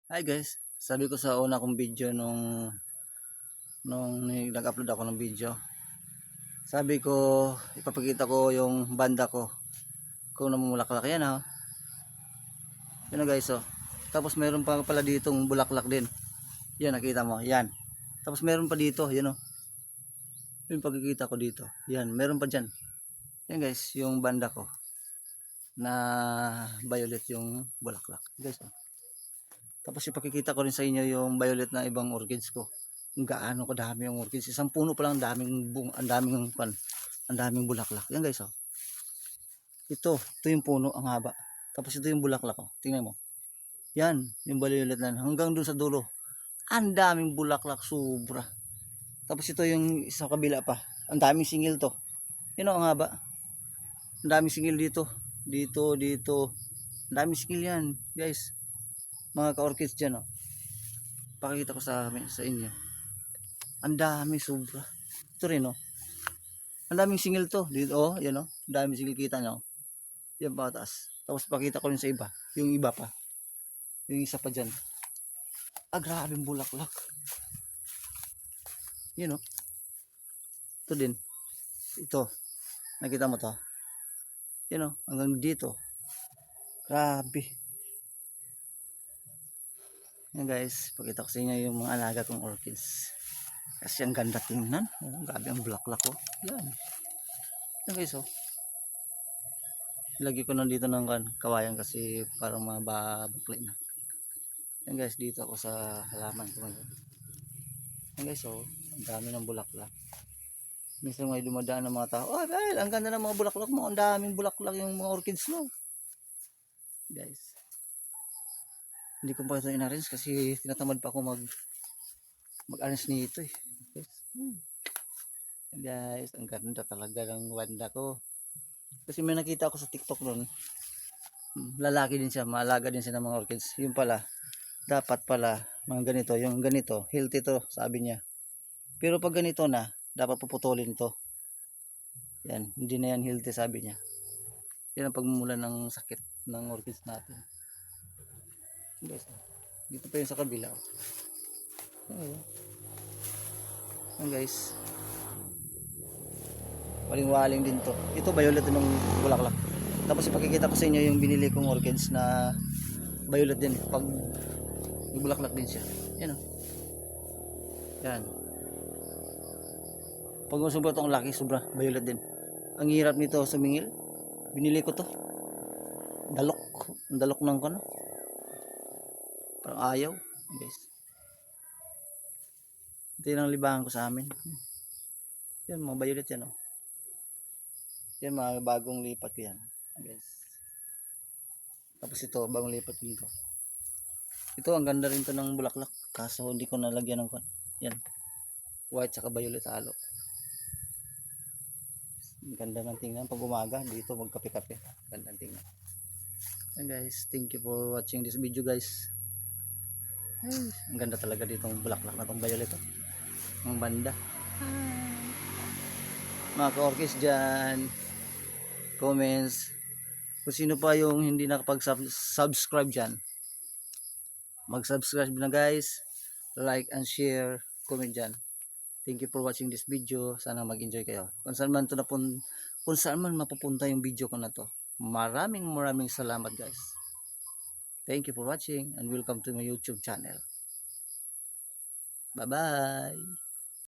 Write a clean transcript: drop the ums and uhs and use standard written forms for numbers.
Hi guys, sabi ko sa una kong video nung nag-upload ako ng video. Sabi ko ipapakita ko yung banda ko kung namumulaklak yan ha. Yan na guys oh. Tapos meron pa pala ditong bulaklak din. Yan nakita mo, yan. Tapos meron pa dito, yan oh. Yung pagkikita ko dito. Yan, meron pa diyan. Yan guys, yung banda ko na violet yung bulaklak. Guys oh. Tapos ipakikita ko rin sa inyo yung violet na ibang orchids ko. Kung gaano kadami yung orchids. Isang puno pa lang ang daming bulaklak. Yan guys oh. Ito yung puno ang haba. Tapos ito yung bulaklak oh. Tingnan mo. Yan, yung violet na hanggang dun sa dulo. Ang daming bulaklak sobra. Tapos ito yung sa kabila pa. Ang daming singil to. Yan oh, ang haba. Ang daming singil dito. Dito. Ang daming singil yan, guys. Mga ka-orchids dyan oh. Pakikita ko sa inyo. Ang dami sobra. Ito rin oh. Ang daming singil to. Dito oh, yan oh. Ang daming singil, kita nyo. Yan pa taas. Tapos pakita ko rin sa iba. Yung iba pa. Yung isa pa dyan. Grabing bulaklak. Yan oh. Ito din. Ito. Nakita mo to. Yan oh. Hanggang dito. Grabe. Yan guys, pakita ko sa inyo yung mga alaga kong orchids. Kasi ang ganda tingnan. Oh, grabe ang bulaklak ko. Yan. Yan guys oh. Ilagay ko na dito ng kawayan kasi parang mababakli na. Yan guys, dito ako sa halaman ko ngayon. Yan guys oh, ang dami ng bulaklak. Minsan may dumadaan ng mga tao. Oh, dahil ang ganda ng mga bulaklak mo. Ang daming bulaklak yung mga orchids mo. Guys. Hindi ko pa ito in-arrange kasi tinatamad pa ako mag-arrange nito eh. Guys, ang ganda talaga ng wanda ko. Kasi may nakita ako sa TikTok noon. Lalaki din siya, maalaga din siya ng mga orchids. Yung pala, dapat pala mga ganito, yung ganito, healthy to, sabi niya. Pero pag ganito na, dapat puputulin to. Yan, hindi na yan healthy, sabi niya. Yan ang pagmumula ng sakit ng orchids natin. Guys, dito pa yung sa kabila. Ayan guys. Waling-waling din to. Ito violet ng bulaklak. Tapos ipakikita ko sa inyo yung binili kong orchids na violet din. Pag may bulaklak din siya. Yan o. Yan. Pag sobra itong laki, sobra violet din. Ang hirap nito sumingil. Binili ko to. Dalok. Ang dalok ng kano. Parang ayaw. Guys. Ito yung libangan ko sa amin. Yan, mga violet yan o. Yan, mga bagong lipat ko yan. Guys. Tapos ito, bagong lipat dito. Ito, ang ganda rin to ng bulaklak. Kaso hindi ko nalagyan ng kwan. Yan. White saka violet halo. Ang ganda ng tingnan. Pag umaga, dito magkape-kape. Ganda ng tingnan. And guys, thank you for watching this video guys. Ay, ang ganda talaga dito ng bulaklak na itong violet. Ang banda. Mga ka-orchids dyan, comments. Kung sino pa yung hindi nakapag-subscribe dyan, mag-subscribe na guys. Like and share. Comment dyan. Thank you for watching this video. Sana mag-enjoy kayo. Kung saan man mapupunta yung video ko na to. Maraming salamat guys. Thank you for watching and welcome to my YouTube channel. Bye bye.